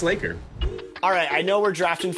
Laker. All right, I know we're drafting.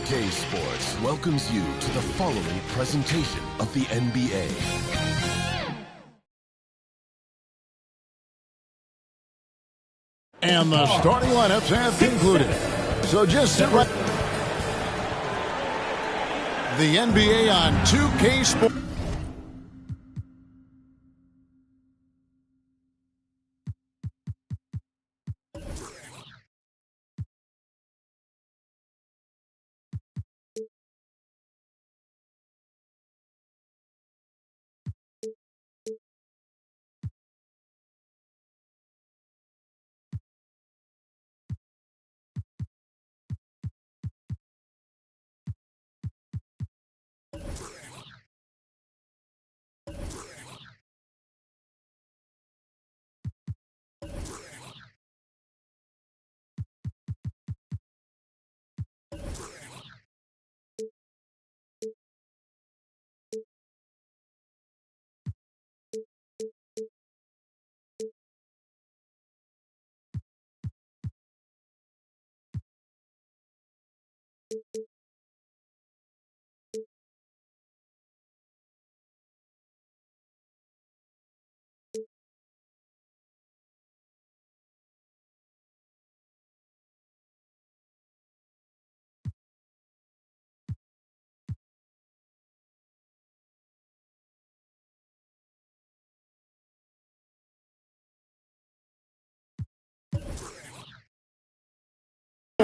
K Sports welcomes you to the following presentation of the NBA. And the starting lineups have concluded. So just sit right. The NBA on 2K Sports.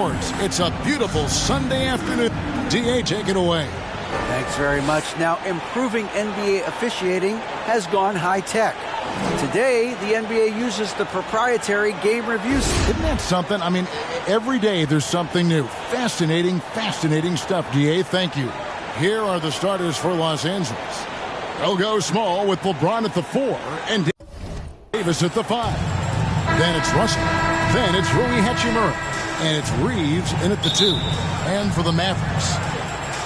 scores. It's a beautiful Sunday afternoon. DA, take it away. Thanks very much. Now, improving NBA officiating has gone high-tech. Today, the NBA uses the proprietary game review system. Isn't that something? I mean, every day there's something new. Fascinating, fascinating stuff, DA. Thank you. Here are the starters for Los Angeles. They'll go small with LeBron at the 4 and Davis at the 5. Then it's Russell. Then it's Rui Hachimura. And it's Reeves in at the 2. And for the Mavericks,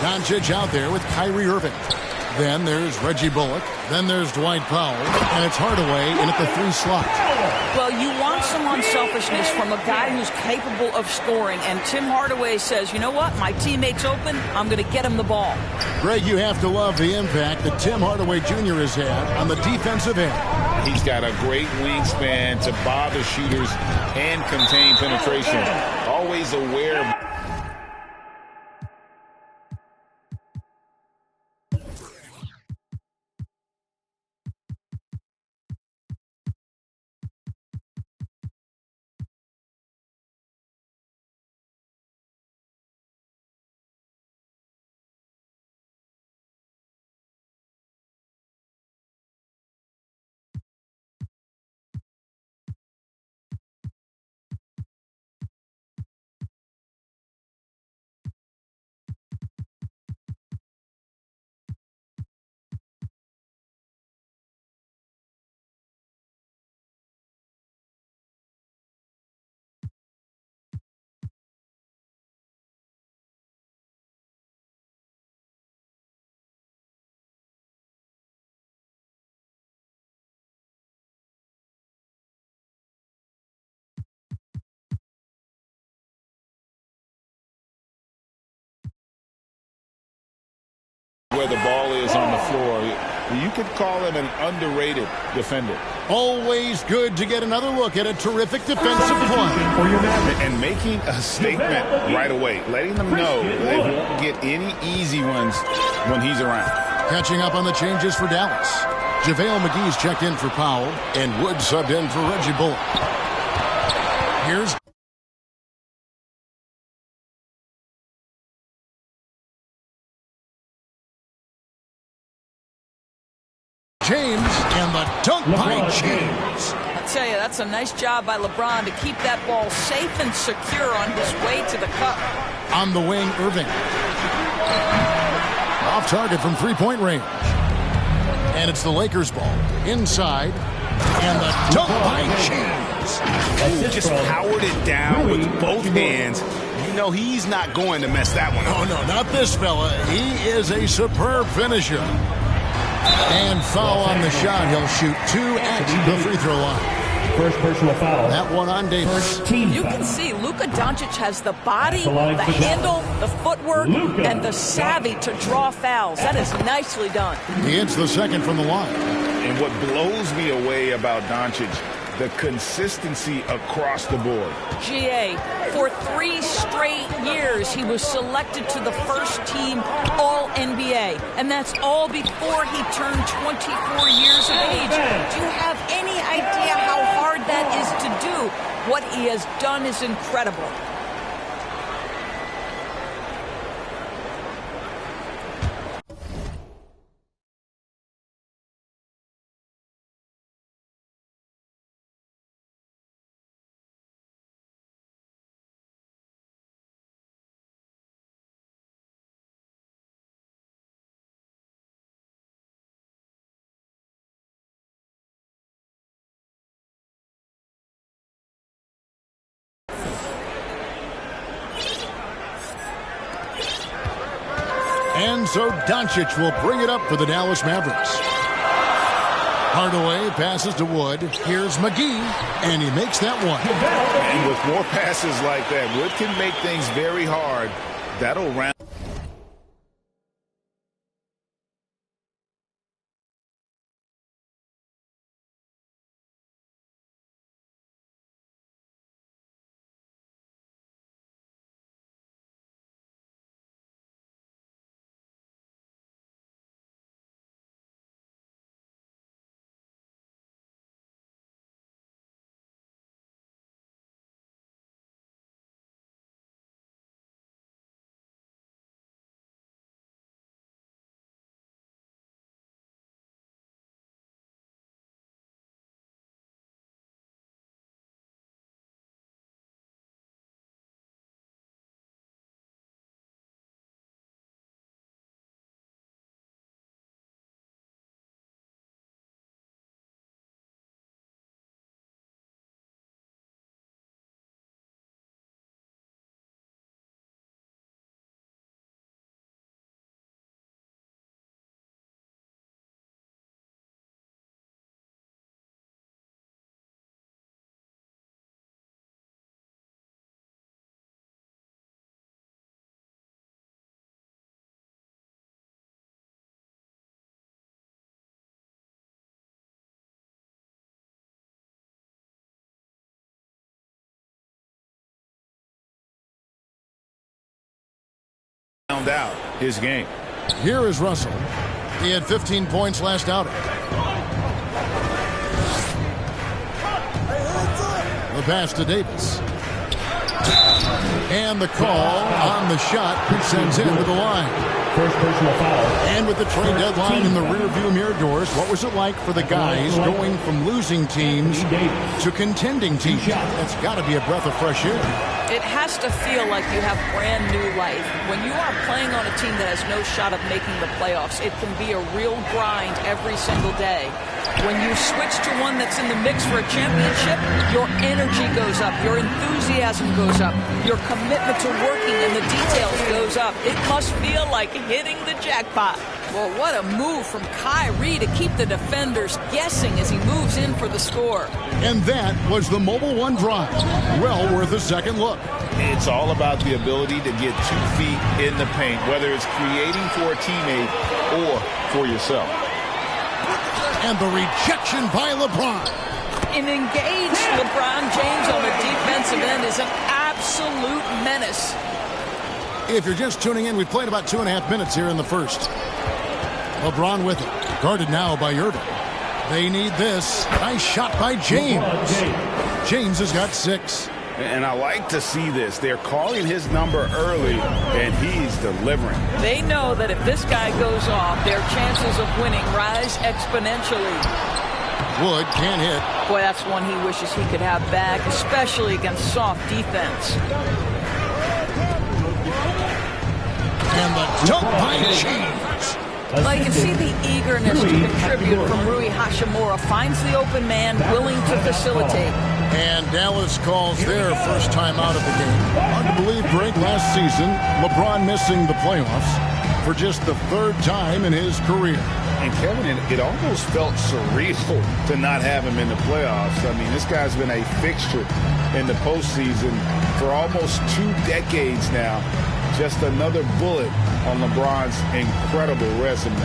Doncic out there with Kyrie Irving. Then there's Reggie Bullock. Then there's Dwight Powell. And it's Hardaway in at the 3 slot. Well, you want some unselfishness from a guy who's capable of scoring. And Tim Hardaway says, you know what? My teammate's open. I'm going to get him the ball. Greg, you have to love the impact that Tim Hardaway Jr. has had on the defensive end. He's got a great wingspan to bother shooters and contain penetration. Always aware of where the ball is on the floor. You could call him an underrated defender. Always good to get another look at a terrific defensive play. And making a statement right away, letting them know they won't get any easy ones when he's around. Catching up on the changes for Dallas. JaVale McGee's checked in for Powell, and Wood subbed in for Reggie Bullock. Here's James, and the dunk by James. I'll tell you, that's a nice job by LeBron to keep that ball safe and secure on his way to the cup. On the wing, Irving. Off target from three-point range. And it's the Lakers ball. Inside. And the dunk by James. Just powered it down with both hands. You know he's not going to mess that one up. Oh, no, not this fella. He is a superb finisher. And foul on the shot. He'll shoot 2 at the free throw line. First personal foul. That one on Davis. You can see Luka Doncic has the body, the handle, the footwork, and the savvy to draw fouls. That is nicely done. He hits the second from the line. And what blows me away about Doncic, the consistency across the board. GA, for 3 straight years, he was selected to the first team All-NBA. And that's all before he turned 24 years of age. Do you have any idea how hard that is to do? What he has done is incredible. And so Doncic will bring it up for the Dallas Mavericks. Hardaway passes to Wood. Here's McGee, and he makes that one. And with more passes like that, Wood can make things very hard. That'll round. round out his game. Here is Russell. He had 15 points last outing. The pass to Davis. And the call on the shot sends him to the line. First personal foul. And with the trade deadline in the rearview mirror doors, what was it like for the guys going from losing teams to contending teams? That's got to be a breath of fresh air. It has to feel like you have brand new life. When you are playing on a team that has no shot of making the playoffs, it can be a real grind every single day. When you switch to one that's in the mix for a championship, your energy goes up, your enthusiasm goes up, your commitment to working and the details goes up. It must feel like hitting the jackpot. Well, what a move from Kyrie to keep the defenders guessing as he moves in for the score. And that was the Mobile One drive. Well worth a second look. It's all about the ability to get 2 feet in the paint, whether it's creating for a teammate or for yourself. And the rejection by LeBron. An engaged LeBron James on the defensive end is an absolute menace. If you're just tuning in, we've played about 2.5 minutes here in the first. LeBron with it. Guarded now by Irving. They need this. Nice shot by James. James has got 6. And I like to see this. They're calling his number early, and he's delivering. They know that if this guy goes off, their chances of winning rise exponentially. Wood can't hit. Boy, that's one he wishes he could have back, especially against soft defense. And the dunk by James. Well, you can see the eagerness to contribute from Rui Hachimura. Finds the open man, willing to facilitate. And Dallas calls their first time out of the game. Hard to believe, Greg, last season, LeBron missing the playoffs for just the 3rd time in his career. And Kevin, it almost felt surreal to not have him in the playoffs. I mean, this guy's been a fixture in the postseason for almost 2 decades now. Just another bullet on LeBron's incredible resume.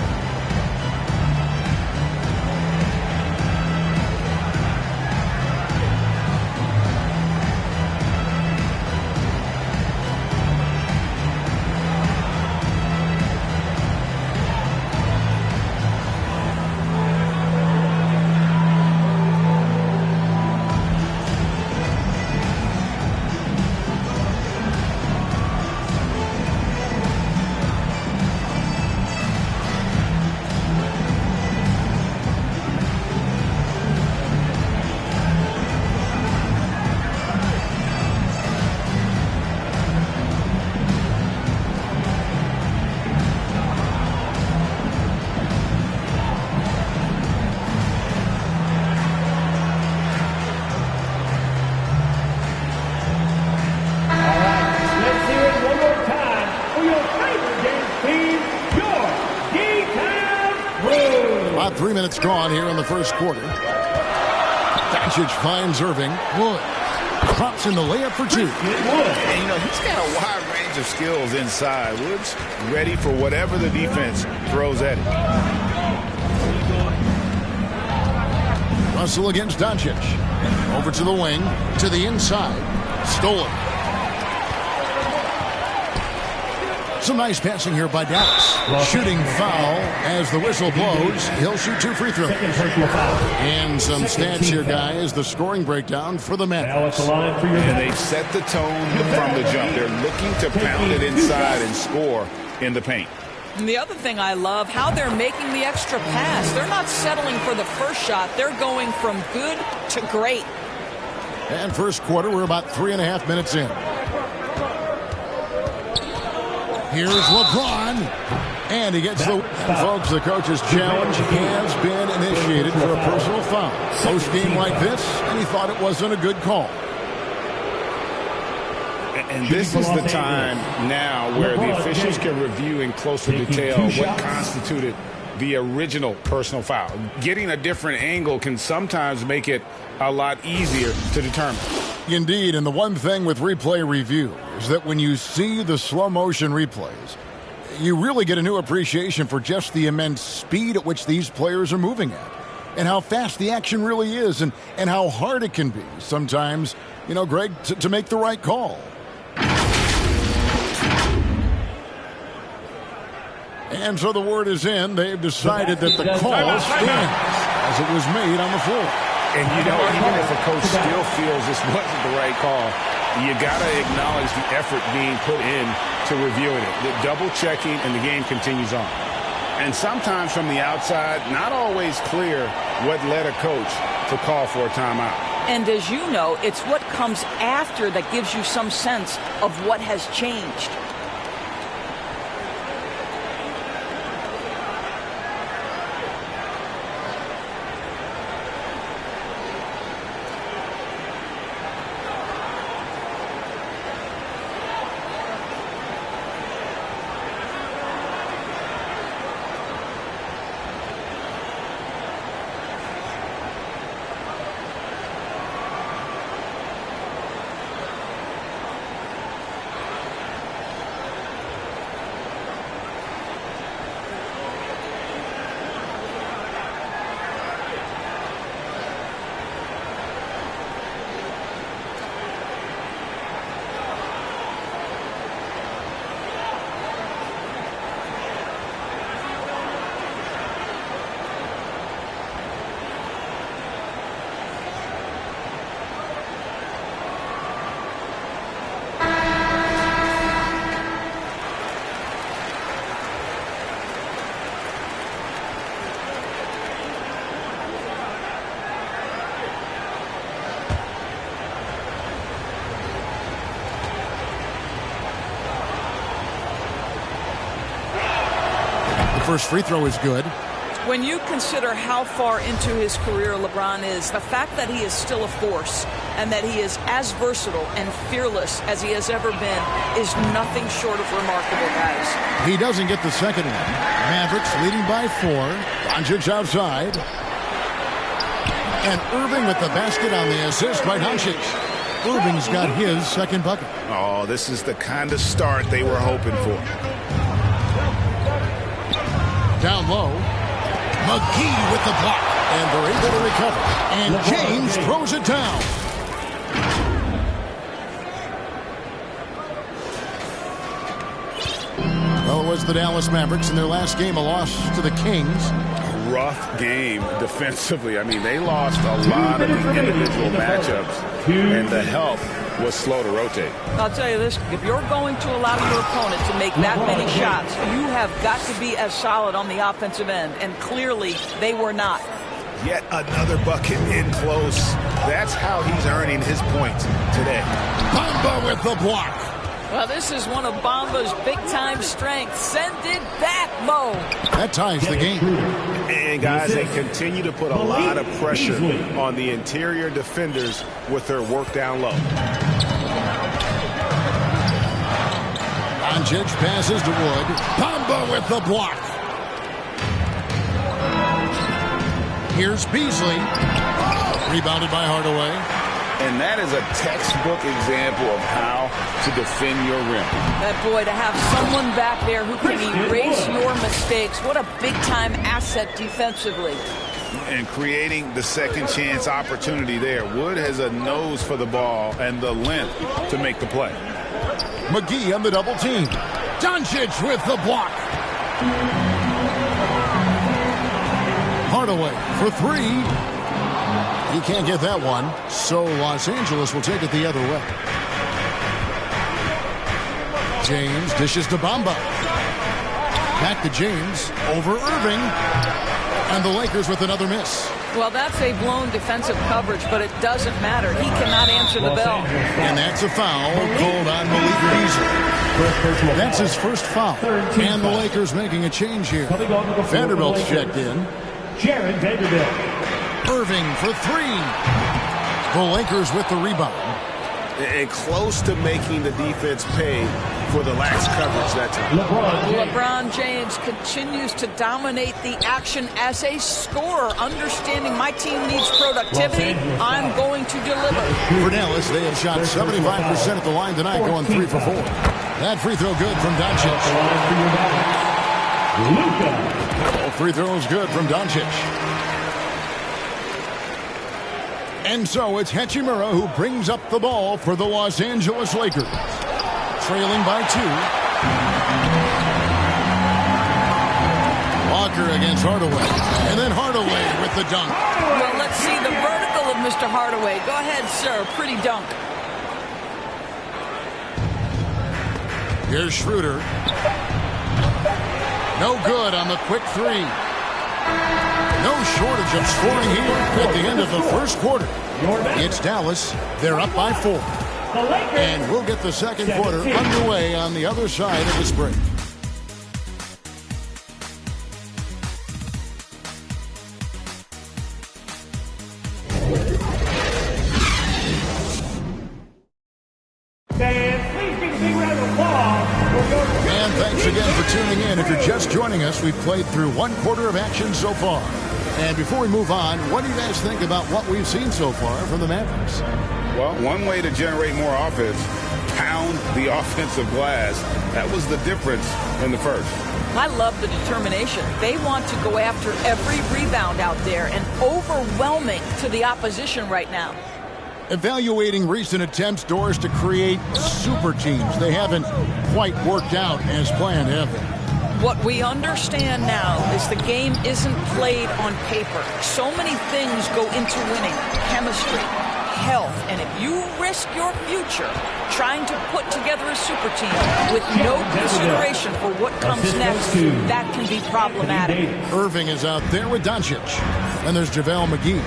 About 3 minutes gone here in the first quarter. Doncic finds Irving. Wood drops in the layup for 2. And, you know, he's got a wide range of skills inside. Wood's ready for whatever the defense throws at him. Russell against Doncic. Over to the wing, to the inside. Stolen. Some nice passing here by Dallas. Shooting foul as the whistle blows. He'll shoot 2 free throws. And some stats here, guys. The scoring breakdown for the Mavericks. And they set the tone from the jump. They're looking to pound it inside and score in the paint. And the other thing I love, how they're making the extra pass. They're not settling for the first shot. They're going from good to great. And first quarter, we're about 3.5 minutes in. Here's LeBron. And he gets the... Folks, the coach's challenge has been initiated for a personal foul. Post game like this, and he thought it wasn't a good call. And this is the time now where the officials can review in closer detail what constituted the original personal foul. Getting a different angle can sometimes make it a lot easier to determine. Indeed, and the one thing with replay review is that when you see the slow motion replays, you really get a new appreciation for just the immense speed at which these players are moving at, and how fast the action really is, and how hard it can be sometimes, you know, Greg, to make the right call. And so the word is in. They've decided that the call stands as it was made on the floor. And, even if a coach still feels this wasn't the right call, you got to acknowledge the effort being put in to reviewing it. The double-checking, and the game continues on. And sometimes from the outside, not always clear what led a coach to call for a timeout. And as you know, it's what comes after that gives you some sense of what has changed. First free throw is good. When you consider how far into his career LeBron is, the fact that he is still a force and that he is as versatile and fearless as he has ever been is nothing short of remarkable, guys. He doesn't get the second one. Mavericks leading by 4. Doncic outside. And Irving with the basket on the assist by Doncic. Irving's got his second bucket. Oh, this is the kind of start they were hoping for. Down low. McGee with the block. And they're able to recover. And James throws it down. Well, it was the Dallas Mavericks in their last game, a loss to the Kings. Rough game defensively. I mean, they lost a lot of the individual matchups, and the health was slow to rotate. I'll tell you this, if you're going to allow your opponent to make that many shots, you have got to be as solid on the offensive end, and clearly they were not. Yet another bucket in close. That's how he's earning his points today. Bamba with the block. Well, this is one of Bamba's big-time strengths. Send it back, Mo. That ties the game. And, guys, they continue to put a lot of pressure on the interior defenders with their work down low. Doncic passes to Wood. Bamba with the block. Here's Beasley. Rebounded by Hardaway. And that is a textbook example of how to defend your rim. That boy, to have someone back there who can erase your mistakes, what a big-time asset defensively. And creating the second chance opportunity there. Wood has a nose for the ball and the length to make the play. McGee on the double team. Doncic with the block. Hardaway for 3. He can't get that one, so Los Angeles will take it the other way. James dishes to Bamba. Back to James, over Irving. And the Lakers with another miss. Well, that's a blown defensive coverage, but it doesn't matter. He cannot answer the bell. And that's a foul called on Malik Beasley. That's his first foul. And the Lakers making a change here. Vanderbilt's checked in. Jared Vanderbilt. Irving for 3. The Lakers with the rebound. And close to making the defense pay for the lax coverage that time. LeBron James continues to dominate the action as a scorer, understanding my team needs productivity. I'm going to deliver. For Dallas, they have shot 75% at the line tonight, going 3 for 4. That free throw good from Doncic. All free throws good from Doncic. And so it's Hachimura who brings up the ball for the Los Angeles Lakers. Trailing by 2. Laker against Hardaway. And then Hardaway with the dunk. Well, let's see the vertical of Mr. Hardaway. Go ahead, sir. Pretty dunk. Here's Schroeder. No good on the quick three. No shortage of scoring here at the end of the first quarter. It's Dallas. They're up by 4. And we'll get the second quarter underway on the other side of this break. And thanks again for tuning in. If you're just joining us, we've played through one quarter of action so far. And before we move on, what do you guys think about what we've seen so far from the Mavericks? Well, one way to generate more offense, pound the offensive glass. That was the difference in the first. I love the determination. They want to go after every rebound out there and overwhelming to the opposition right now. Evaluating recent attempts, Doris, to create super teams. They haven't quite worked out as planned, have they? What we understand now is the game isn't played on paper. So many things go into winning. Chemistry, health, and if you risk your future trying to put together a super team with no consideration for what comes next, that can be problematic. Irving is out there with Doncic. Then there's JaVale McGee.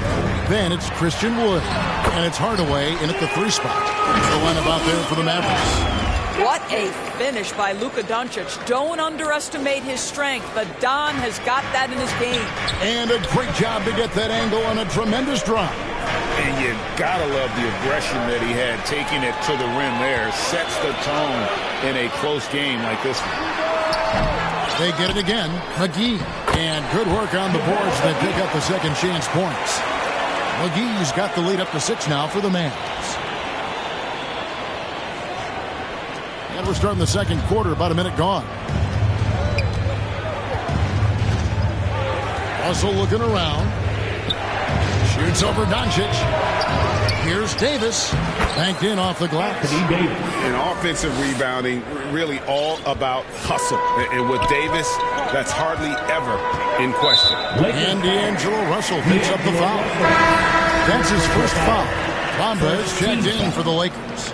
Then it's Christian Wood. And it's Hardaway in at the 3 spot. The lineup out there for the Mavericks. What a finish by Luka Doncic. Don't underestimate his strength, but Don has got that in his game. And a great job to get that angle on a tremendous drive. And you gotta love the aggression that he had, taking it to the rim there. Sets the tone in a close game like this one. They get it again. McGee. And good work on the boards. They pick up the second chance points. McGee's got the lead up to 6 now for the Mavs. And we're starting the second quarter, about a minute gone. Also looking around. Shoots over Doncic. Here's Davis. Banked in off the glass. And offensive rebounding, really all about hustle. And with Davis, that's hardly ever in question. And D'Angelo Russell picks up the foul. That's his first foul. Bamba is checked in for the Lakers.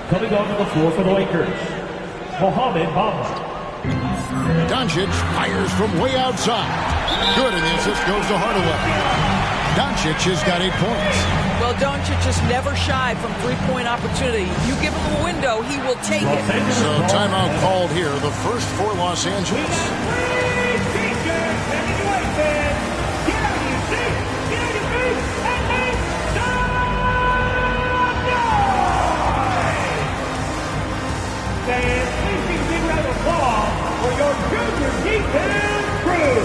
Coming onto the floor for the Lakers, Mohamed Bamba. Doncic fires from way outside. Good, and the assist goes to Hardaway. Doncic has got 8 points. Well, Doncic is never shy from three-point opportunity. You give him a window, he will take it. So timeout called here, the first for Los Angeles. For your junior defense crew.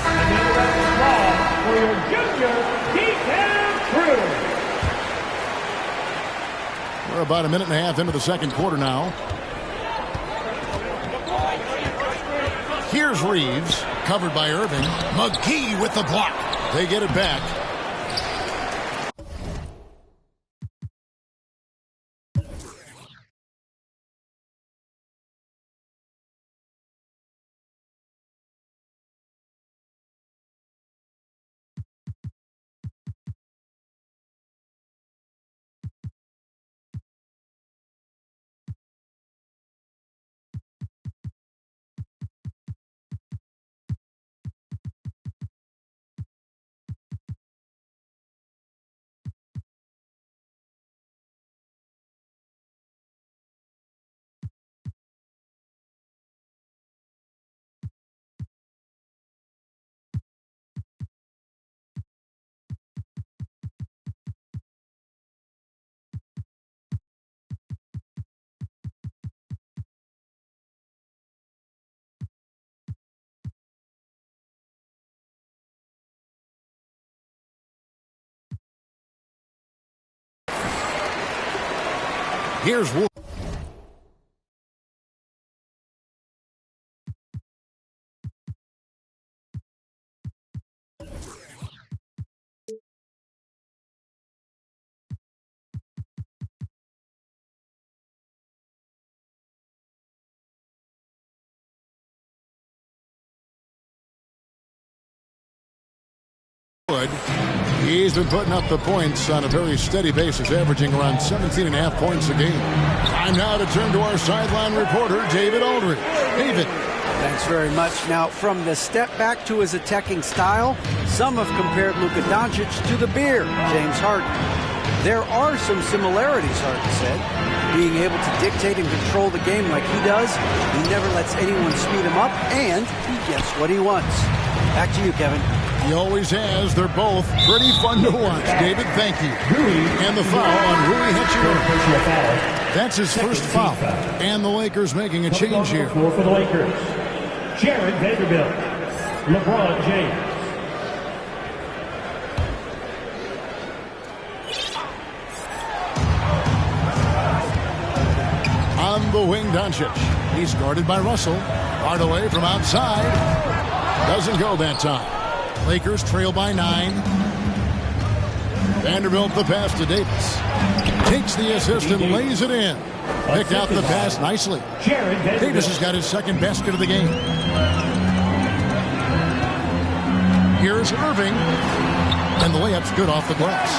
Another round of applause for your junior defense crew. We're about a minute and a half into the second quarter now. Here's Reeves, covered by Irving. McGee with the block. They get it back. Here's Wood. Wood. He's been putting up the points on a very steady basis, averaging around 17.5 points a game. Time now to turn to our sideline reporter, David Aldridge. David. Thanks very much. Now, from the step back to his attacking style, some have compared Luka Doncic to the Bear, James Harden. There are some similarities, Harden said. Being able to dictate and control the game like he does, he never lets anyone speed him up, and he gets what he wants. Back to you, Kevin. He always has. They're both pretty fun to watch. David, thank you. And the foul on Rui Hachimura. That's his first foul. And the Lakers making a change here. For the Lakers, Jared Vanderbilt, LeBron James. On the wing, Doncic. He's guarded by Russell. Hardaway from outside. Doesn't go that time. Lakers trail by 9. Vanderbilt the pass to Davis. Takes the assist and lays it in. Picked out the pass nicely. Davis has got his second basket of the game. Here's Irving. And the layup's good off the glass.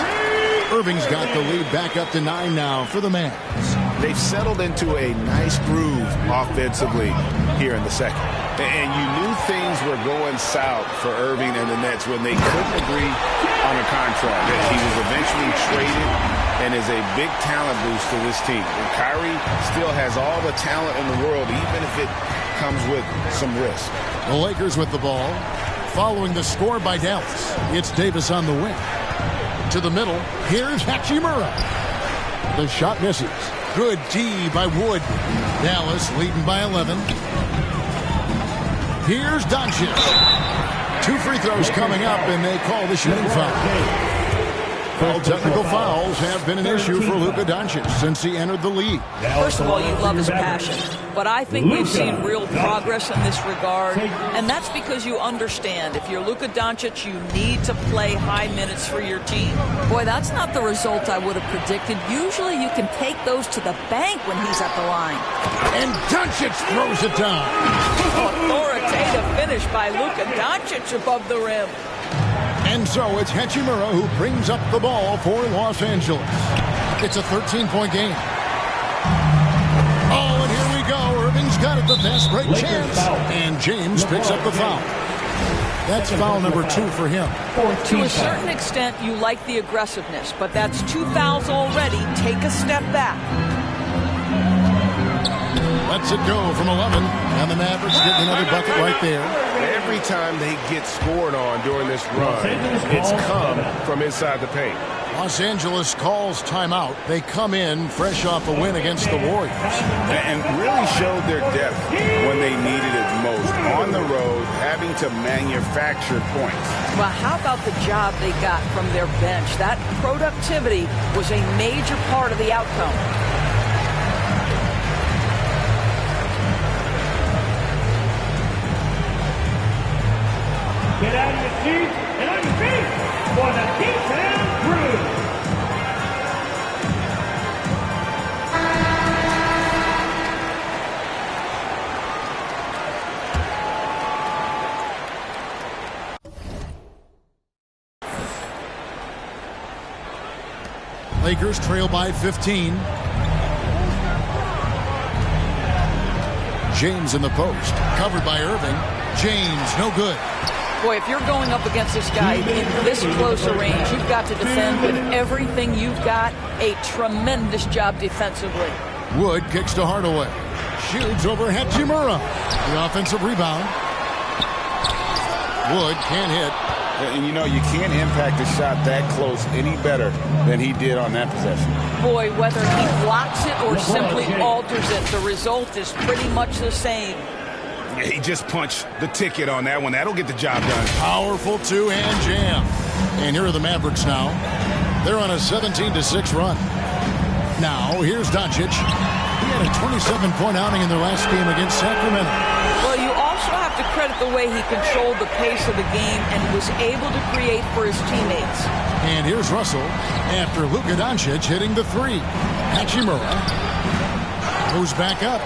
Irving's got the lead back up to 9 now for the Mavs. They've settled into a nice groove offensively here in the second. And you knew things were going south for Irving and the Nets when they couldn't agree on a contract. He was eventually traded and is a big talent boost to this team. And Kyrie still has all the talent in the world, even if it comes with some risk. The Lakers with the ball. Following the score by Dallas. It's Davis on the wing. To the middle. Here's Hachimura. The shot misses. Good D by Wood. Dallas leading by 11. Here's Doncic. 2 free throws coming up, and they call the shooting foul. Well, technical fouls have been an issue for Luka Doncic since he entered the league. First of all, you love his passion. But I think we've seen real progress in this regard. And that's because you understand if you're Luka Doncic, you need to play high minutes for your team. Boy, that's not the result I would have predicted. Usually you can take those to the bank when he's at the line. And Doncic throws it down. Authoritative finish by Luka Doncic above the rim. And so it's Hachimura who brings up the ball for Los Angeles. It's a 13-point game. Oh, and here we go. Irving's got it, the fast break chance. And James picks up the foul. That's foul number 2 for him. To a certain extent, you like the aggressiveness, but that's 2 fouls already. Take a step back. Lets it go from 11, and the Mavericks get another bucket right there. Every time they get scored on during this run, it's come from inside the paint. Los Angeles calls timeout. They come in fresh off a win against the Warriors. And really showed their depth when they needed it most. On the road, having to manufacture points. Well, how about the job they got from their bench? That productivity was a major part of the outcome. Get out of your seats and on your feet for the T-Town Crew. Lakers trail by 15. James in the post. Covered by Irving. James, no good. Boy, if you're going up against this guy in this close a range, you've got to defend with everything you've got. A tremendous job defensively. Wood kicks to Hardaway. Shoots over Hachimura. The offensive rebound. Wood can't hit. And you know, you can't impact a shot that close any better than he did on that possession. Boy, whether he blocks it or simply alters it, the result is pretty much the same. Yeah, he just punched the ticket on that one. That'll get the job done. Powerful two-hand jam. And here are the Mavericks now. They're on a 17-6 run. Now, here's Doncic. He had a 27-point outing in their last game against Sacramento. Well, you also have to credit the way he controlled the pace of the game and was able to create for his teammates. And here's Russell after Luka Doncic hitting the 3. Hachimura goes back up.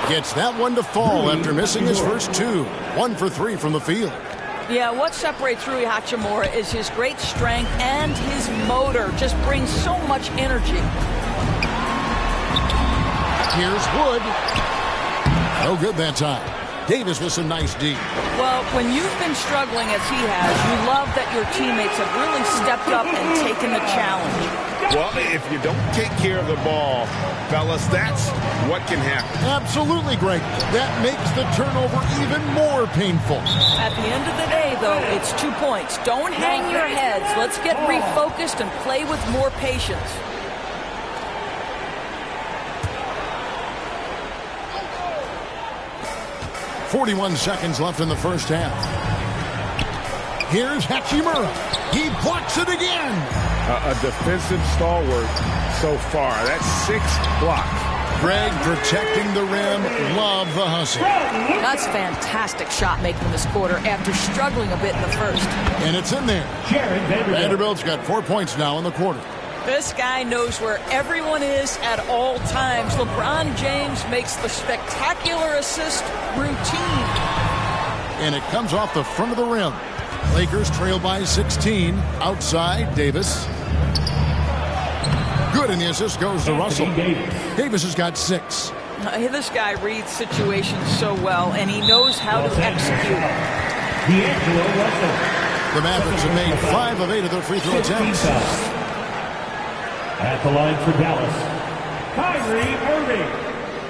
Gets that one to fall after missing his first 2. 1 for 3 from the field. Yeah, what separates Rui Hachimura is his great strength and his motor. Just brings so much energy. Here's Wood. No good that time. Davis with some nice D. Well, when you've been struggling as he has, you love that your teammates have really stepped up and taken the challenge. Well, if you don't take care of the ball, fellas, that's what can happen. Absolutely great. That makes the turnover even more painful. At the end of the day, though, it's 2 points. Don't hang your heads. Let's get refocused and play with more patience. .41 seconds left in the first half. Here's Hachimura. He blocks it again. A defensive stalwart so far. That's 6 blocks. Greg protecting the rim. Love the hustle. That's fantastic shot making this quarter after struggling a bit in the first. And it's in there. Vanderbilt's got 4 points now in the quarter. This guy knows where everyone is at all times. LeBron James makes the spectacular assist routine. And it comes off the front of the rim. Lakers trail by 16. Outside, Davis. Good, and the assist goes to Russell. Davis has got 6. This guy reads situations so well, and he knows how to execute. D'Angelo Russell. The Mavericks have made 5 of 8 of their free throw attempts. At the line for Dallas, Kyrie Irving.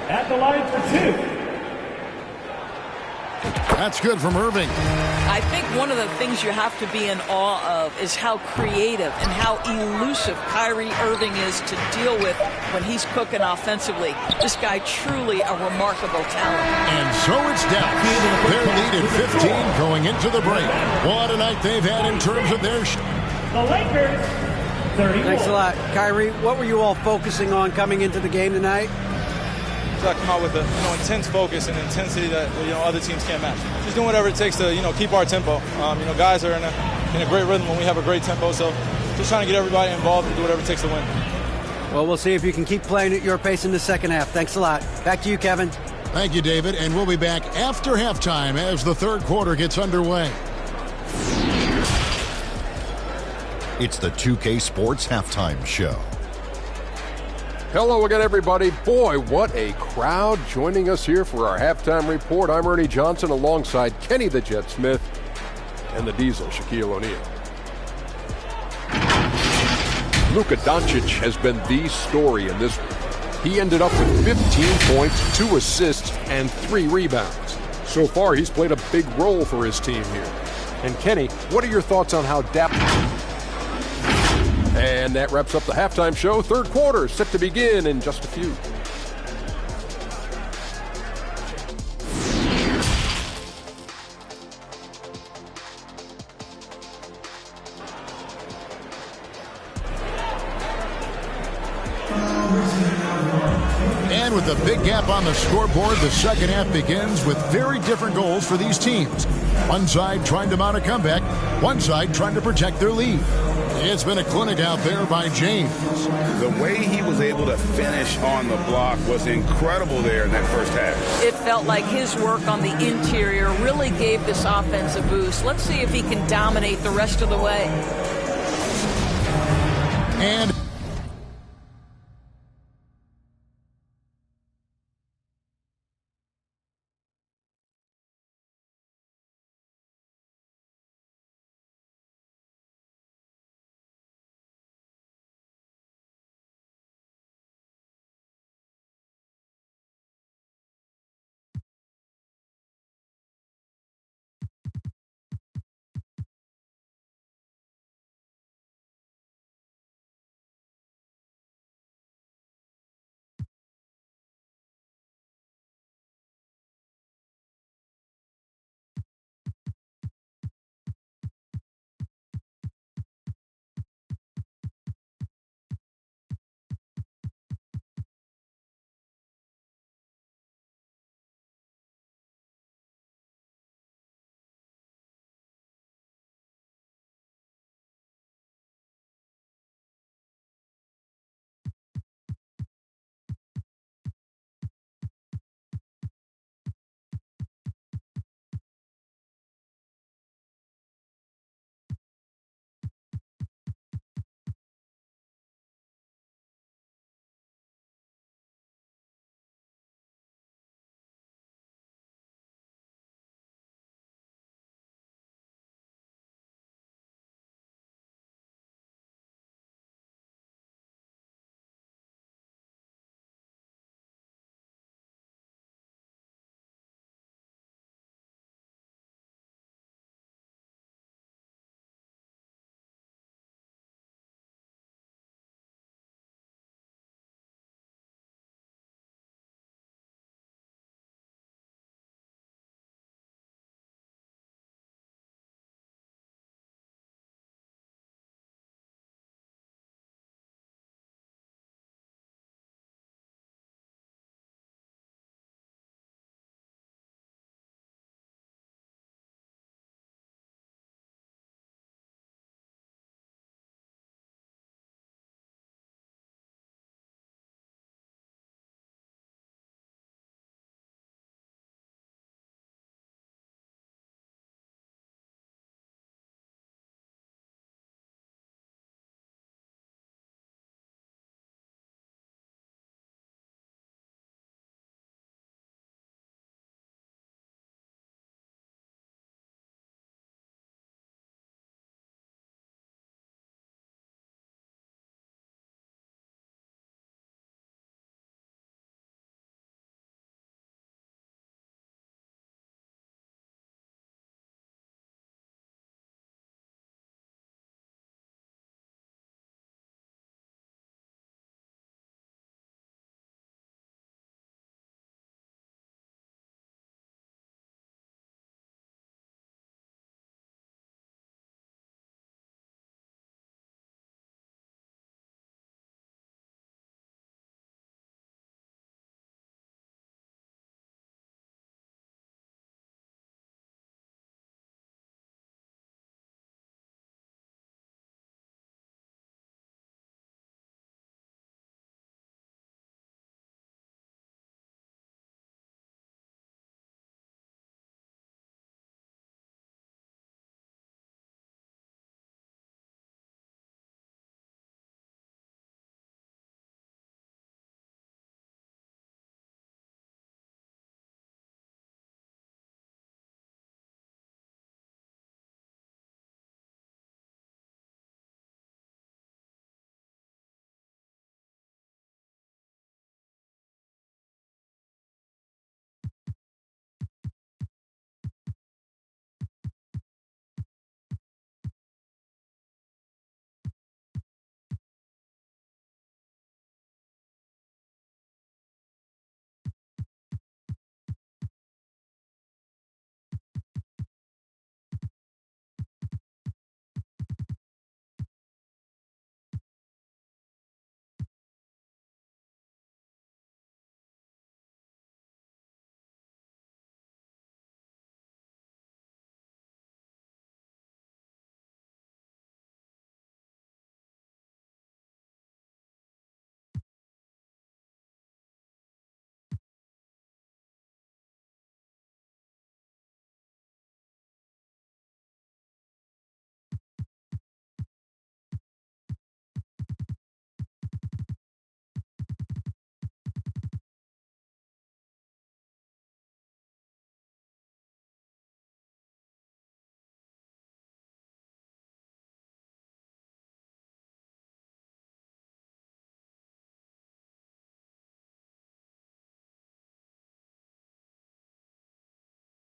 At the line for 2. That's good from Irving. I think one of the things you have to be in awe of is how creative and how elusive Kyrie Irving is to deal with when he's cooking offensively. This guy truly a remarkable talent. And so it's Dallas. Their lead at 15 going into the break. What a night they've had in terms of their The Lakers, 31. Thanks a lot. Kyrie, what were you all focusing on coming into the game tonight? I come out with a intense focus and intensity that other teams can't match. Just doing whatever it takes to keep our tempo. Guys are in a great rhythm when we have a great tempo. So just trying to get everybody involved and do whatever it takes to win. Well, we'll see if you can keep playing at your pace in the second half. Thanks a lot. Back to you, Kevin. Thank you, David. And we'll be back after halftime as the third quarter gets underway. It's the 2K Sports Halftime Show. Hello again, everybody. Boy, what a crowd joining us here for our halftime report. I'm Ernie Johnson alongside Kenny the Jet Smith and the Diesel, Shaquille O'Neal. Luka Doncic has been the story in this one. He ended up with 15 points, 2 assists, and 3 rebounds. So far, he's played a big role for his team here. And Kenny, what are your thoughts on how And that wraps up the halftime show. Third quarter set to begin in just a few. And with a big gap on the scoreboard, the second half begins with very different goals for these teams. One side trying to mount a comeback, one side trying to protect their lead. It's been a clinic out there by James. The way he was able to finish on the block was incredible there in that first half. It felt like his work on the interior really gave this offense a boost. Let's see if he can dominate the rest of the way. And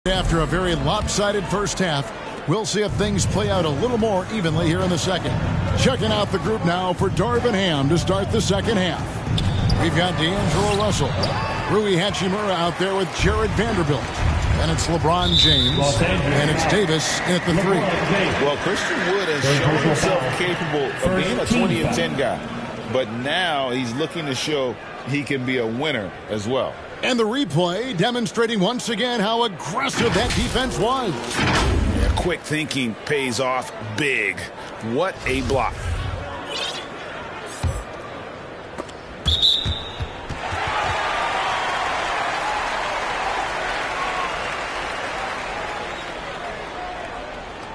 After a very lopsided first half, we'll see if things play out a little more evenly here in the second. Checking out the group now for Darvin Ham to start the second half. We've got D'Angelo Russell, Rui Hachimura out there with Jared Vanderbilt. And it's LeBron James, and it's Davis in at the 3. Well, Christian Wood has shown himself capable of being a 20 and 10 guy. But now he's looking to show he can be a winner as well. And the replay demonstrating once again how aggressive that defense was. Yeah, quick thinking pays off big. What a block.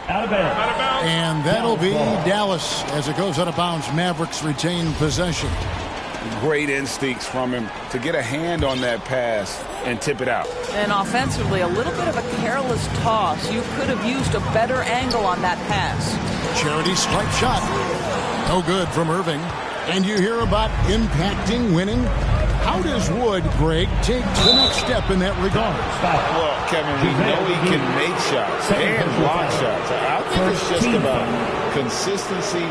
Out of bounds. And that'll be Dallas as it goes out of bounds. Mavericks retain possession. Great instincts from him to get a hand on that pass and tip it out. And offensively, a little bit of a careless toss. You could have used a better angle on that pass. Charity stripe shot. No good from Irving. And you hear about impacting winning. How does Wood, Greg, take the next step in that regard? Well, Kevin, we know he can make shots and block shots. I think it's just about consistency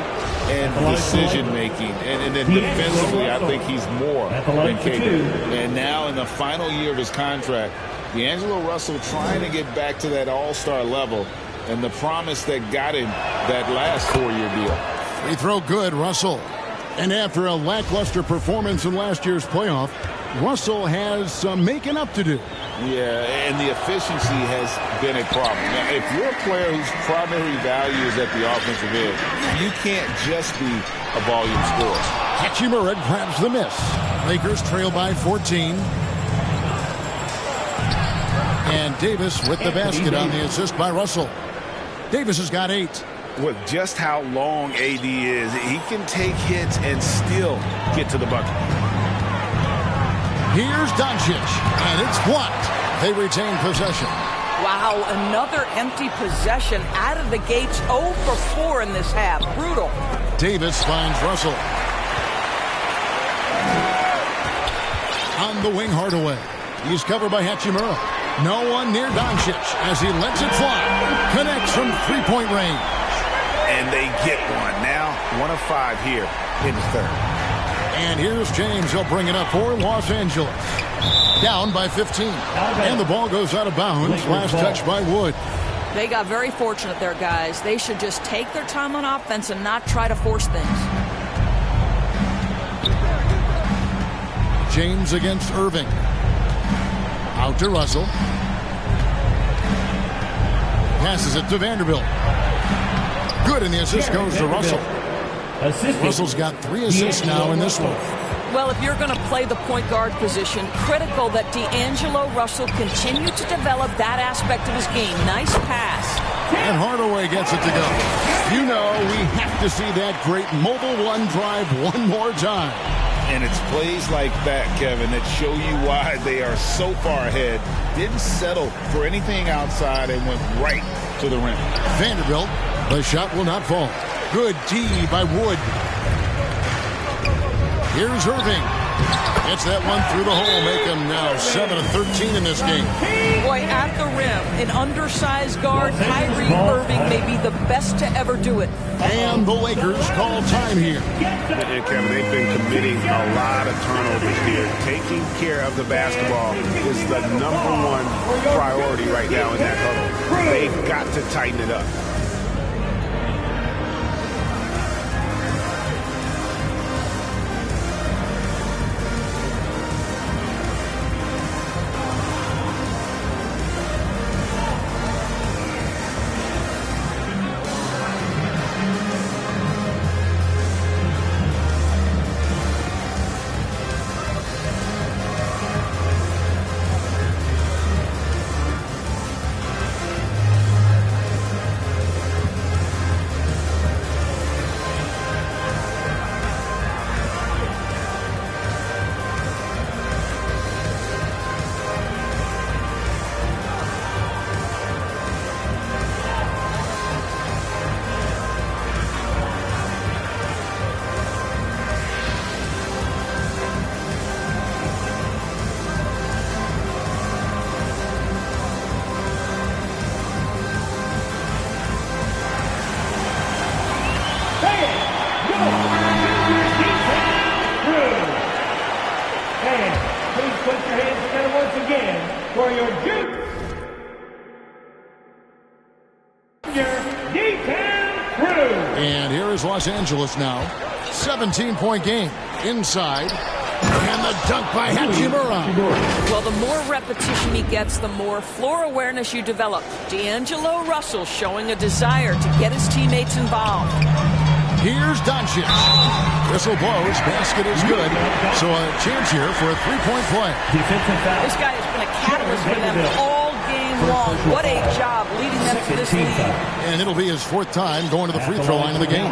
and decision-making. And then defensively, I think he's more than capable. And now in the final year of his contract, D'Angelo Russell trying to get back to that all-star level and the promise that got him that last 4-year deal. Free throw good, Russell. And after a lackluster performance in last year's playoff, Russell has some making up to do. Yeah, and the efficiency has been a problem. Now, if you're a player whose primary value is at the offensive end, you can't just be a volume scorer. Hachimura grabs the miss. Lakers trail by 14. And Davis with the basket on the assist by Russell. Davis has got 8. With just how long AD is, he can take hits and still get to the bucket. Here's Doncic, and it's blocked. They retain possession. Wow, another empty possession out of the gates. 0 for 4 in this half. Brutal. Davis finds Russell. On the wing, Hardaway. He's covered by Hachimura. No one near Doncic as he lets it fly. Connects from three-point range. And they get one. Now 1 of 5 here in the third. And here's James. He'll bring it up for Los Angeles. Down by 15. And the ball goes out of bounds. Last touch by Wood. They got very fortunate there, guys. They should just take their time on offense and not try to force things. James against Irving. Out to Russell. Passes it to Vanderbilt. Good, and the assist goes to Russell. Russell's got 3 assists now in this one. Well, if you're going to play the point guard position, critical that D'Angelo Russell continue to develop that aspect of his game. Nice pass. And Hardaway gets it to go. You know we have to see that great mobile one drive one more time. And it's plays like that, Kevin, that show you why they are so far ahead. Didn't settle for anything outside and went right to the rim. Vanderbilt. The shot will not fall. Good D by Wood. Here's Irving. Gets that one through the hole. Make him now 7 of 13 in this game. Boy, at the rim, an undersized guard, Kyrie Irving may be the best to ever do it. And the Lakers call time here. And Kevin, they've been committing a lot of turnovers here. Taking care of the basketball is the #1 priority right now in that huddle. They've got to tighten it up. once again for your junior D-Town crew. And here is Los Angeles now. 17-point game. Inside. And the dunk by Hachimura. Well, the more repetition he gets, the more floor awareness you develop. D'Angelo Russell showing a desire to get his teammates involved. Here's Doncic. Whistle blows. Basket is good. So a chance here for a three-point play. This guy has been a catalyst for them all game long. What a job leading them to this lead. And it'll be his fourth time going to the free throw line of the game.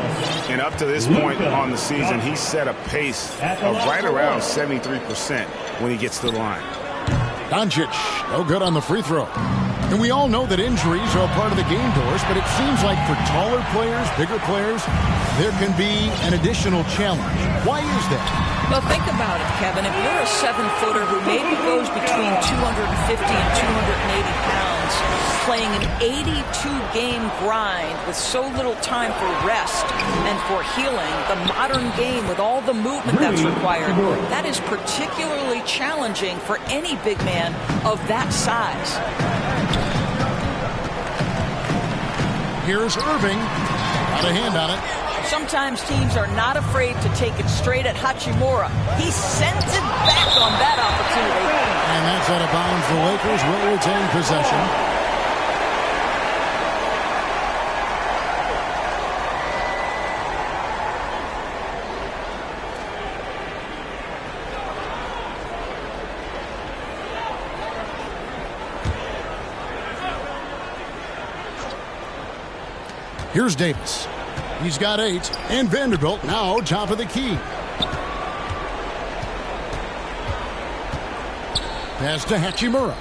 And up to this point on the season, he's set a pace of right around 73% when he gets to the line. Doncic, no good on the free throw. And we all know that injuries are a part of the game, Doris, but it seems like for taller players, bigger players, there can be an additional challenge. Why is that? Well, think about it, Kevin. If you're a 7-footer who maybe goes between 250 and 280 pounds, playing an 82-game grind with so little time for rest and for healing, the modern game with all the movement that's required, that is particularly challenging for any big man of that size. Here's Irving. Got a hand on it. Sometimes teams are not afraid to take it straight at Hachimura. He sends it back on that opportunity. And that's out of bounds. The Lakers will retain possession. Here's Davis. He's got 8. And Vanderbilt now top of the key. Pass to Hachimura.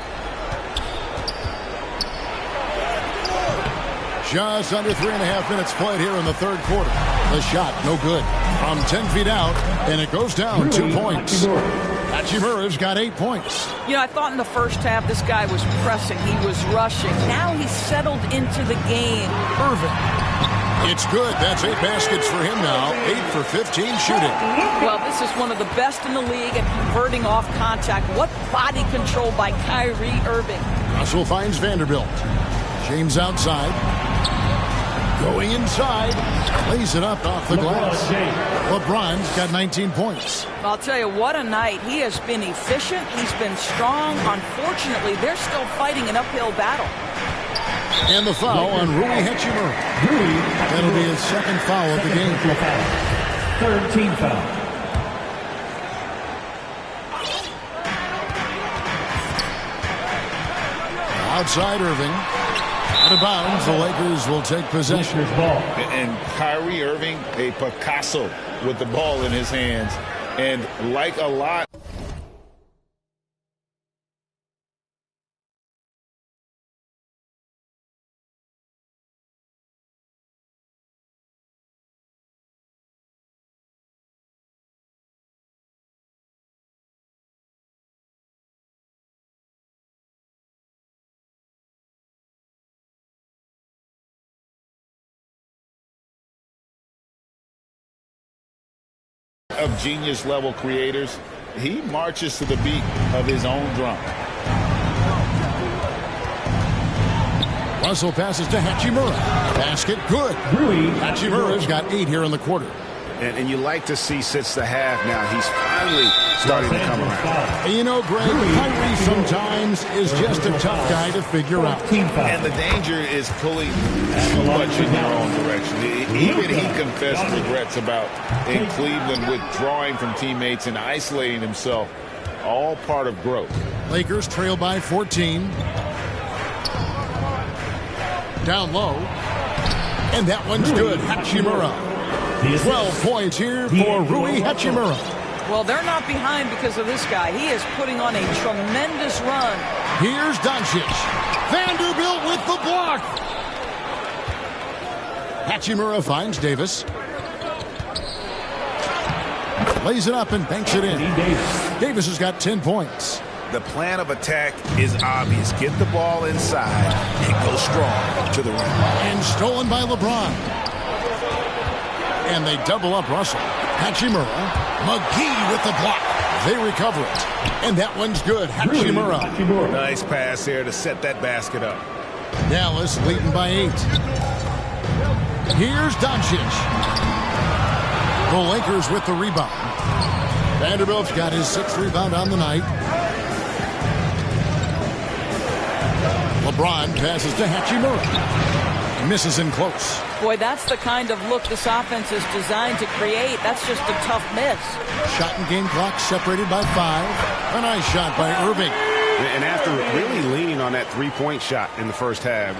Just under 3.5 minutes played here in the third quarter. The shot, no good. From 10 feet out, and it goes down 2 points. Hachimura's got 8 points. You know, I thought in the first half this guy was pressing. He was rushing. Now he's settled into the game. Irving. It's good. That's 8 baskets for him now. 8 for 15 shooting. Well, this is one of the best in the league at converting off contact. What body control by Kyrie Irving. Russell finds Vanderbilt. James outside. Going inside. Lays it up off the glass. LeBron's got 19 points. I'll tell you, what a night. He has been efficient. He's been strong. Unfortunately, they're still fighting an uphill battle. And the foul on Rui Hachimura. That'll be his second foul of the game. Third team foul. Outside Irving. Out of bounds, the Lakers will take possession. And Kyrie Irving, a Picasso with the ball in his hands. And like a lot. Of genius level creators, he marches to the beat of his own drum. Russell passes to Hachimura. Basket good. Hachimura's got 8 here in the quarter. And you like to see since the half now, he's finally starting to come around. And you know, Greg, Kyrie sometimes is just a tough guy to figure out. And the danger is pulling too much in your own direction. Even he confessed regrets about in Cleveland withdrawing from teammates and isolating himself. All part of growth. Lakers trail by 14. Down low. And that one's good. Hachimura. 12 points here for Rui Hachimura. Well, they're not behind because of this guy. He is putting on a tremendous run. Here's Doncic. Vanderbilt with the block. Hachimura finds Davis. Lays it up and banks it in. Davis has got 10 points. The plan of attack is obvious. Get the ball inside and go strong to the rim. And stolen by LeBron. And they double up Russell. Hachimura. McGee with the block. They recover it. And that one's good. Hachimura. Nice pass here to set that basket up. Dallas leading by 8. Here's Doncic. The Lakers with the rebound. Vanderbilt's got his 6th rebound on the night. LeBron passes to Hachimura. Misses in close. Boy, that's the kind of look this offense is designed to create. That's just a tough miss. Shot and game clock separated by 5. A nice shot by Irving. And after really leaning on that three-point shot in the first half.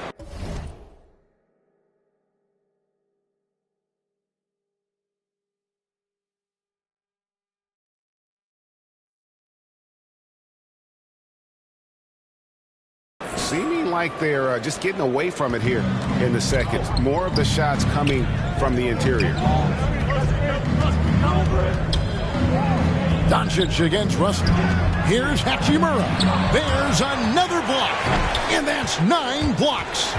Seeming like they're just getting away from it here in the second. More of the shots coming from the interior. Doncic against Russell. Here's Hachimura. There's another block. And that's 9 blocks.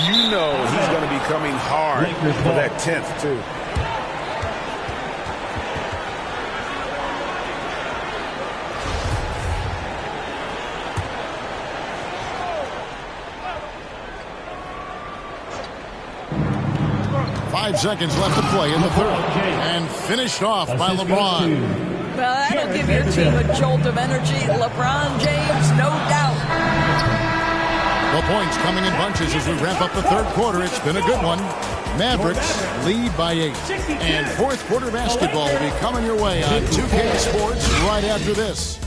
You know he's going to be coming hard for that 10th, too. Five seconds left to play in the third. And finished off by LeBron. Well, that'll give your team a jolt of energy. LeBron James, no doubt. The points coming in bunches as we wrap up the third quarter. It's been a good one. Mavericks lead by 8. And fourth quarter basketball will be coming your way on 2K Sports right after this.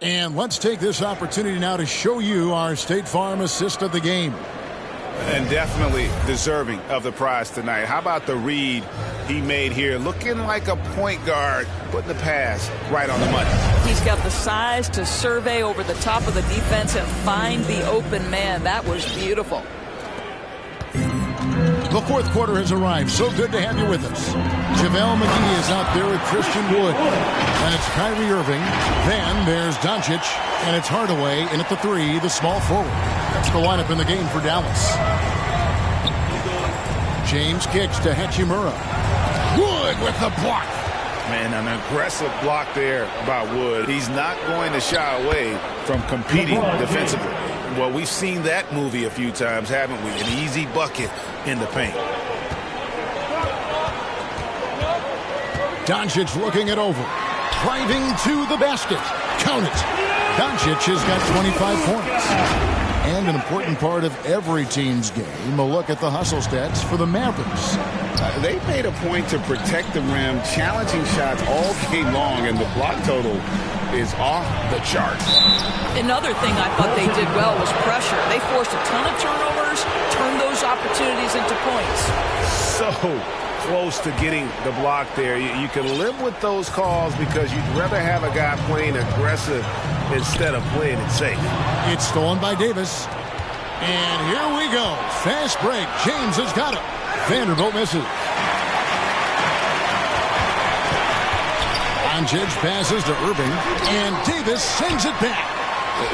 And let's take this opportunity now to show you our State Farm assist of the game. And definitely deserving of the prize tonight. How about the read he made here? Looking like a point guard, putting the pass right on the money. He's got the size to survey over the top of the defense and find the open man. That was beautiful. The fourth quarter has arrived. So good to have you with us. JaVale McGee is out there with Christian Wood. And it's Kyrie Irving. Then there's Doncic. And it's Hardaway in at the 3, the small forward. That's the lineup in the game for Dallas. James kicks to Hachimura. Wood with the block. Man, an aggressive block there by Wood. He's not going to shy away from competing defensively. Well, we've seen that movie a few times, haven't we? An easy bucket in the paint. Doncic looking it over. Driving to the basket. Count it. Doncic has got 25 points. And an important part of every team's game, a look at the hustle stats for the Mavericks. They made a point to protect the rim, challenging shots all game long, and the block total is off the charts. Another thing I thought they did well was pressure. They forced a ton of turnovers, turned those opportunities into points. So close to getting the block there. You can live with those calls because you'd rather have a guy playing aggressive instead of playing it safe. It's stolen by Davis. And here we go. Fast break. James has got it. Vanderbilt misses. Doncic passes to Irving. And Davis sends it back.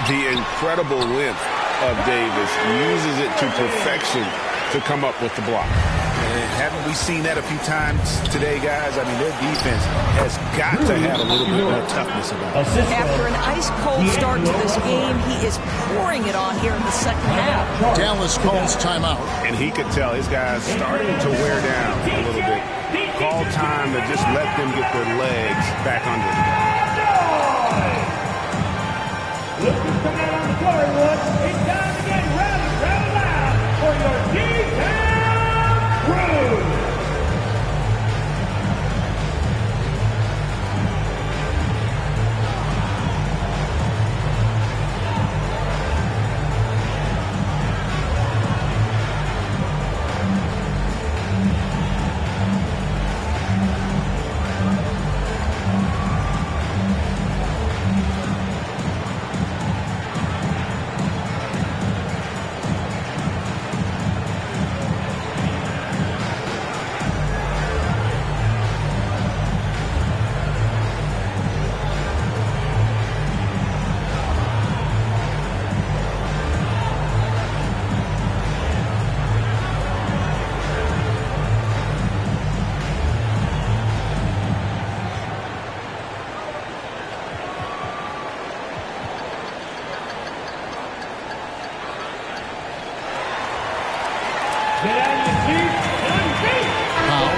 The incredible length of Davis uses it to perfection to come up with the block. Haven't we seen that a few times today, guys? I mean, their defense has got to have a little bit more toughness about it. After an ice-cold start to this game, he is pouring it on here in the second half. Dallas calls timeout. And he could tell his guys starting to wear down a little bit. Call time to just let them get their legs back under them. Look who's coming out on the floor, everyone. It's time to get rally loud for your D-Town Crew.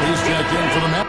He's checked in for the Mavericks.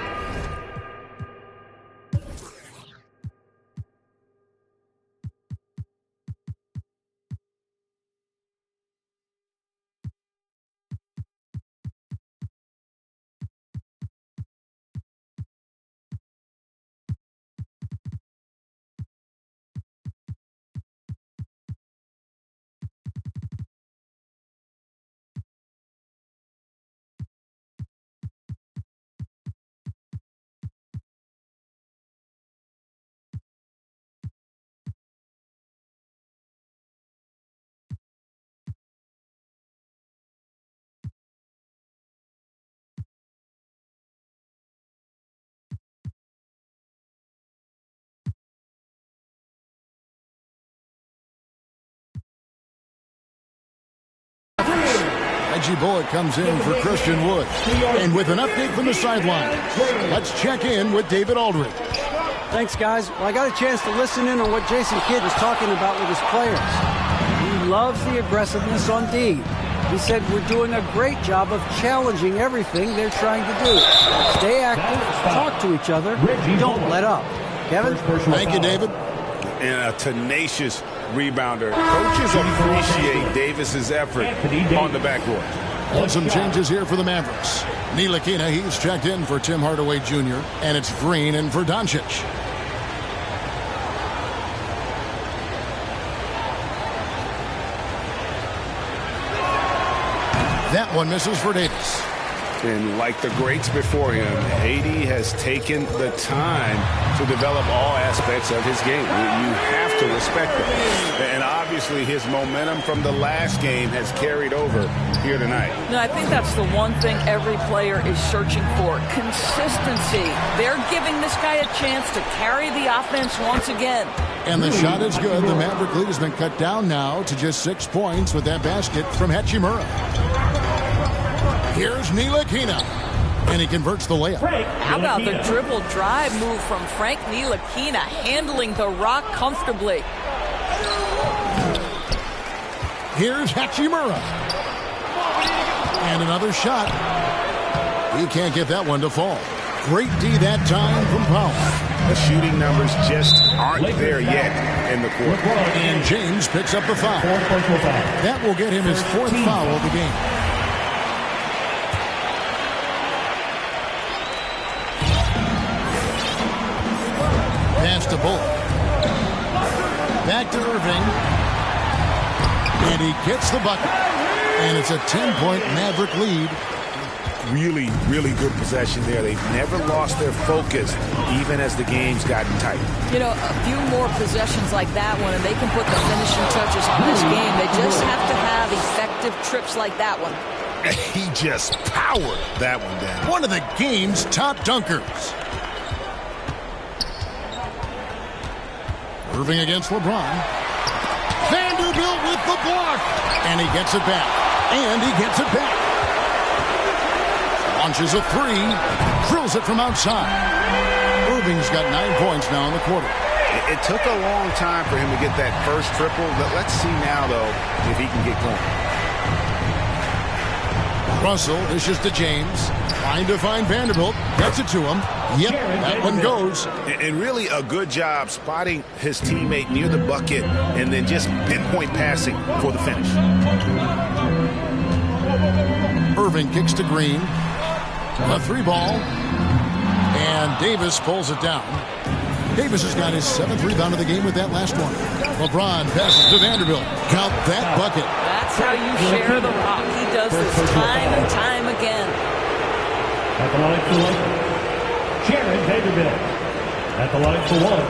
Reggie Bullock comes in for Christian Wood. And with an update from the sideline, let's check in with David Aldridge. Thanks, guys. Well, I got a chance to listen in on what Jason Kidd was talking about with his players. He loves the aggressiveness on D. He said we're doing a great job of challenging everything they're trying to do. Stay active, talk to each other, don't let up. Kevin? Thank you, David. And a tenacious rebounder. Coaches appreciate Davis's effort on the backcourt. And some changes here for the Mavericks. Ntilikina, he's checked in for Tim Hardaway Jr. And it's Green in for Doncic. That one misses for Davis. And like the greats before him, Haiti has taken the time to develop all aspects of his game. You have to respect it. And obviously his momentum from the last game has carried over here tonight. No, I think that's the one thing every player is searching for. Consistency. They're giving this guy a chance to carry the offense once again. And the shot is good. The Maverick lead has been cut down now to just 6 points with that basket from Hachimura. Here's Ntilikina, and he converts the layup. How about the dribble drive move from Frank Ntilikina, handling the rock comfortably. Here's Hachimura. And another shot. He can't get that one to fall. Great D that time from Powell. The shooting numbers just aren't there yet in the court. And James picks up the foul. That will get him his 4th foul of the game. Pass to Bullock. Back to Irving. And he gets the bucket. And it's a 10-point Maverick lead. Really, really good possession there. They've never lost their focus, even as the game's gotten tight. You know, a few more possessions like that one, and they can put the finishing touches on this game. They just have to have effective trips like that one. He just powered that one down. One of the game's top dunkers. Irving against LeBron. Vanderbilt with the block. And he gets it back. And he gets it back. Launches a 3. Drills it from outside. Irving's got 9 points now in the quarter. It took a long time for him to get that first triple. Let's see now, though, if he can get going. Russell dishes to James. Trying to find Vanderbilt. Gets it to him. Yep, that one goes. And really a good job spotting his teammate near the bucket and then just pinpoint passing for the finish. Irving kicks to Green. A 3-ball. And Davis pulls it down. Davis has got his 7th rebound of the game with that last one. LeBron passes to Vanderbilt. Count that bucket. That's how you share the rock. He does this time and time again. At the line for one, Jared Vanderbilt. At the line for one,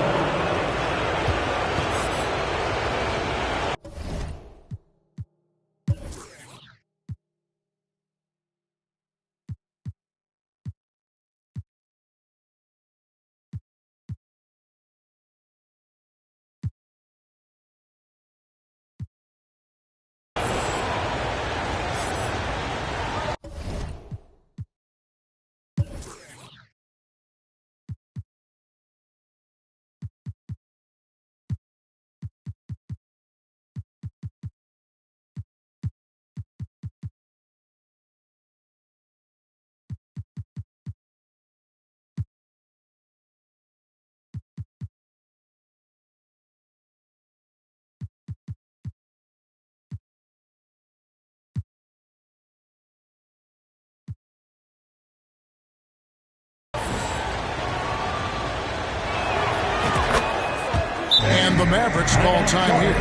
And the Mavericks call time here.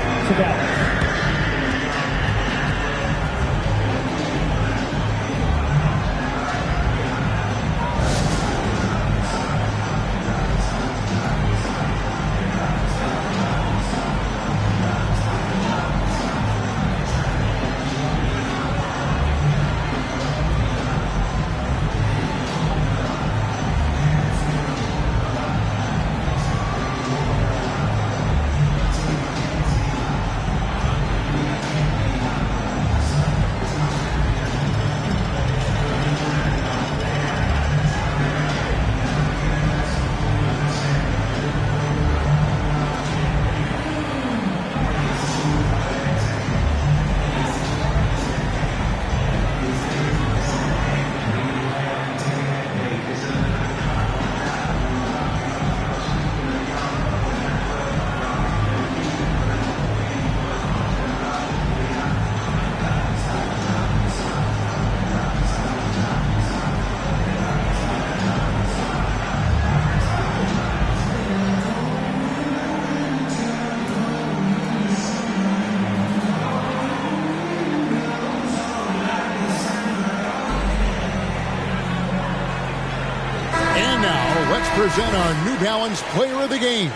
Present our New Balance Player of the Game,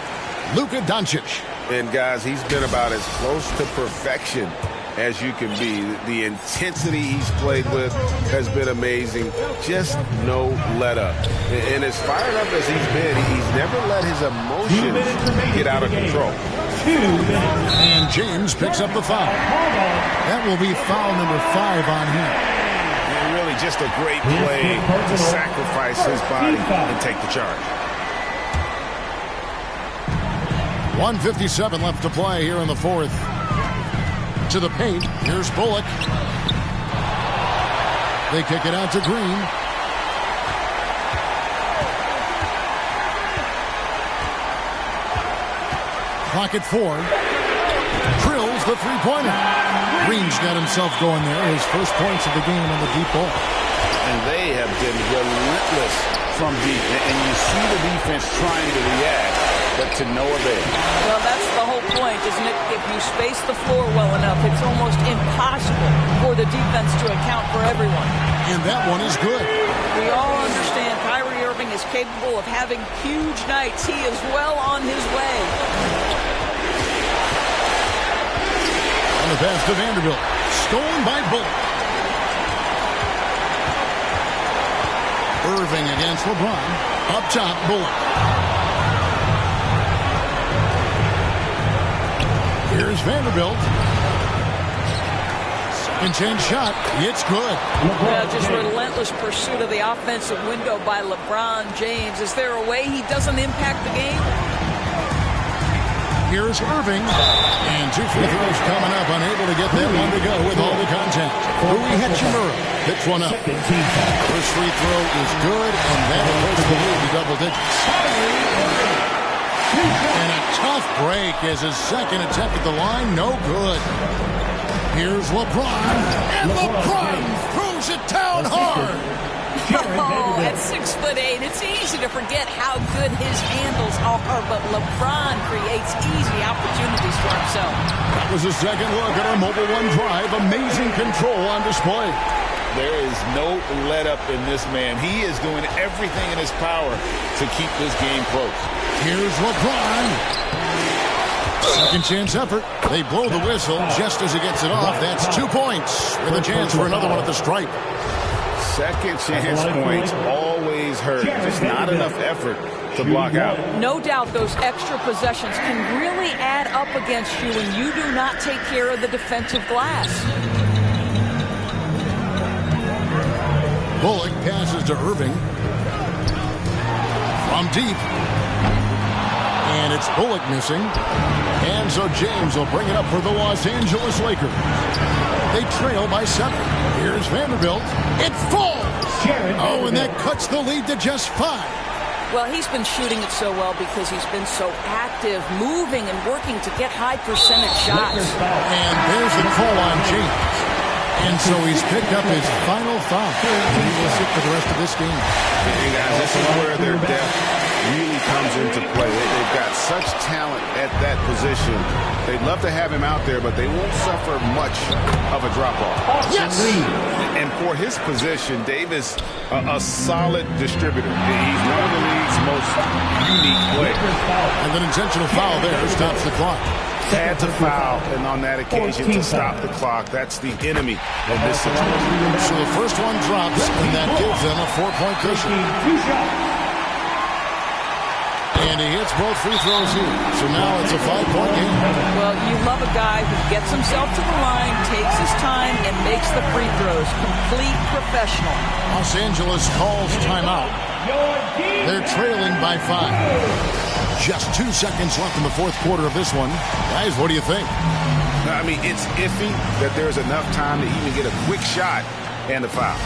Luka Doncic. And guys, he's been about as close to perfection as you can be. The intensity he's played with has been amazing. Just no let up. And as fired up as he's been, he's never let his emotions get out of control. And James picks up the foul. That will be foul number 5 on him. Really just a great play to sacrifice his body and take the charge. 1:57 left to play here in the fourth. To the paint. Here's Bullock. They kick it out to Green. Clock at 4. Drills the three-pointer. Green's got himself going there. His first points of the game on the deep ball. And they have been relentless from deep. And you see the defense trying to react, but to no avail. Well, that's the whole point, isn't it? If you space the floor well enough, it's almost impossible for the defense to account for everyone. And that one is good. We all understand Kyrie Irving is capable of having huge nights. He is well on his way. On the pass to Vanderbilt. Stolen by Bullock. Irving against LeBron. Up top, Bullock. Here's Vanderbilt. Second chance shot. It's good. Well, just relentless pursuit of the offensive window by LeBron James. Is there a way he doesn't impact the game? Here's Irving. And 2 free throws coming up. Unable to get that one to go with all the contact. Rui Hachimura picks one up. First free throw is good, and that puts the lead to double digits. And a tough break as his second attempt at the line. No good. Here's LeBron. And LeBron throws it down hard. Oh, at 6'8", it's easy to forget how good his handles are, but LeBron creates easy opportunities for himself. That was a second look at our Mobile One drive. Amazing control on display. There is no let up in this man. He is doing everything in his power to keep this game close. Here's LeBron. Second chance effort. They blow the whistle just as he gets it off. That's 2 points with a chance for another one at the stripe. Second chance points always hurt. Just not enough effort to block out. No doubt those extra possessions can really add up against you when you do not take care of the defensive glass. Bullock passes to Irving. From deep. And it's Bullock missing. And so James will bring it up for the Los Angeles Lakers. They trail by 7. Here's Vanderbilt. It falls! Oh, and that cuts the lead to just 5. Well, he's been shooting it so well because he's been so active, moving and working to get high percentage shots. And there's the call on James. And so he's picked up his final foul. He will sit for the rest of this game. Hey guys, this is where their depth really comes into play. They've got such talent at that position. They'd love to have him out there, but they won't suffer much of a drop-off. Yes! And for his position, Dave is a solid distributor. He's one of the league's most unique players. And an intentional foul there stops the clock. Had to foul, and on that occasion to stop the clock. That's the enemy of this situation. So the first one drops, and that gives them a 4-point cushion. And he hits both free throws here. So now it's a 5-point game. Well, you love a guy who gets himself to the line, takes his time, and makes the free throws. Complete professional. Los Angeles calls timeout. They're trailing by 5. Just 2 seconds left in the fourth quarter of this one. Guys, what do you think? I mean, it's iffy that there's enough time to even get a quick shot and a foul.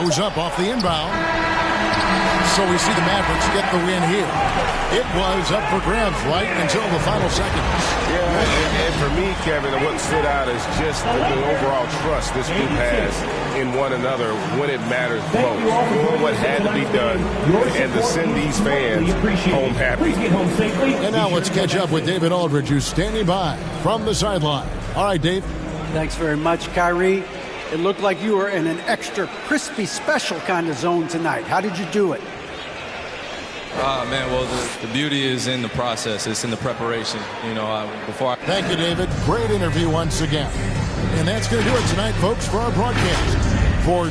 Goes up off the inbound. So we see the Mavericks get the win here. It was up for grabs right until the final seconds. Yeah, and for me, Kevin, what stood out is just the overall trust this group has in one another when it matters most. Doing what had to be done and to send these fans home happy. And now let's catch up with David Aldridge, who's standing by from the sideline. All right, Dave. Thanks very much, Kyrie. It looked like you were in an extra crispy special kind of zone tonight. How did you do it? Man, well, the beauty is in the process. It's in the preparation. You know, before. Thank you, David. Great interview once again. And that's going to do it tonight, folks, for our broadcast. For